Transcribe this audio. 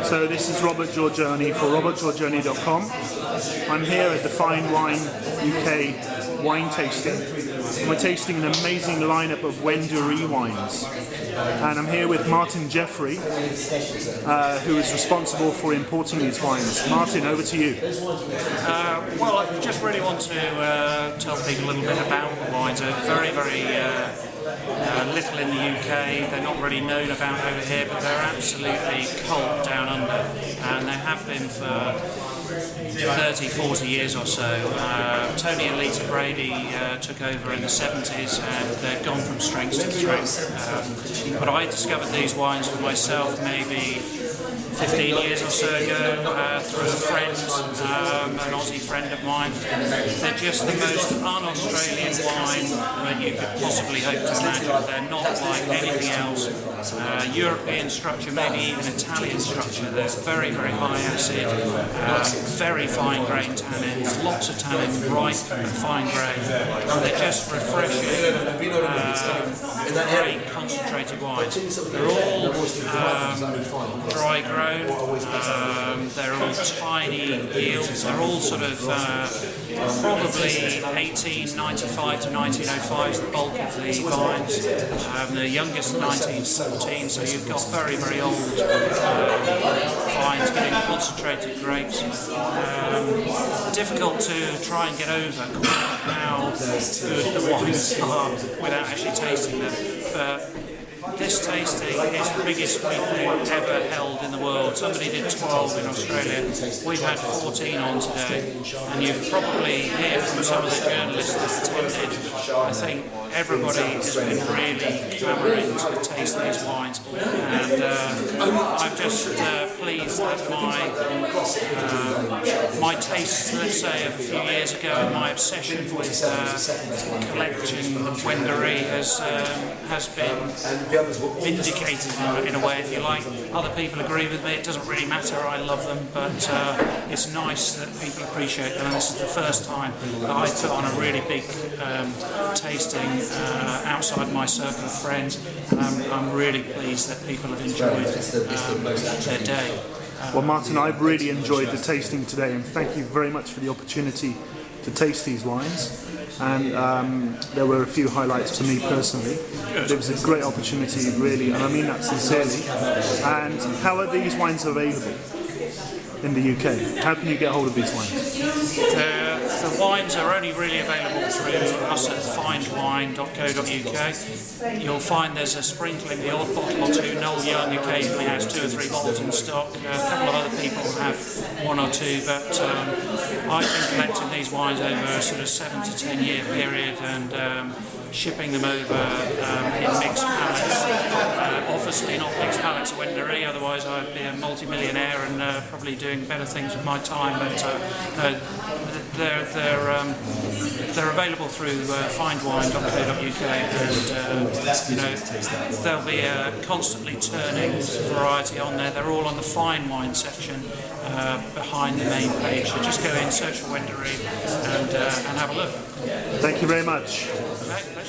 So this is Robert Giorgione for robertgiorgione.com. I'm here at the Fine Wine UK wine tasting. We're tasting an amazing lineup of Wendouree wines. And I'm here with Martin Jeffrey, who is responsible for importing these wines. Martin, over to you. Well, I just really want to tell people a little bit about the wines. They're very little in the UK. They're not really known about over here, but they're absolutely cult down under, and they have been for 30, 40 years or so. Tony and Lita Brady took over in the 70s, and they've gone from strength to strength. But I discovered these wines for myself maybe 15 years or so ago through a friend, an Aussie friend of mine. They're just the most un-Australian wine that you could possibly hope to imagine. They're not like anything else. European structure, maybe even Italian structure. They're very high acid, very fine grain tannins, lots of tannin, ripe and fine grain. They're just refreshing, great concentrated wines. They're all dry grown. They're all tiny yields. They're all sort of probably 1895 to 1905 is the bulk of the vines. The youngest 1914, so you've got very old vines getting concentrated grapes. Difficult to try and get over how good the wines are without actually tasting them. But this tasting is the biggest we've ever held in the world. Somebody did 12 in Australia. We've had 14 on today, and you probably hear from some of the journalists that attended. I think everybody has been really clamouring to taste these wines, and I'm just pleased that my taste, let's say, a few years ago, and my obsession with collecting Wendouree has been vindicated in a way, if you like. Other people agree with me, it doesn't really matter, I love them, but it's nice that people appreciate them, and this is the first time that I put on a really big tasting outside my circle of friends, and I'm really pleased that people have enjoyed their day. Well, Martin, I've really enjoyed the tasting today, and thank you very much for the opportunity to taste these wines. And there were a few highlights for me personally. It was a great opportunity, really, and I mean that sincerely. And how are these wines available in the UK? How can you get hold of these wines? The wines are only really available through us at findwine.co.uk. You'll find there's a sprinkling, the odd bottle or two. Noel Young occasionally has 2 or 3 bottles in stock. A couple of other people have 1 or 2, but I've been collecting these wines over a sort of 7 to 10 year period, and shipping them over in mixed pallets. Obviously not mixed pallets of Wendouree, otherwise I'd be a multi-millionaire and probably doing better things with my time. But they're available through findwine.co.uk, and there'll be a constantly turning variety on there. They're all on the fine wine section behind the main page. So just go in, search for Wendouree, and have a look. Thank you very much. Okay.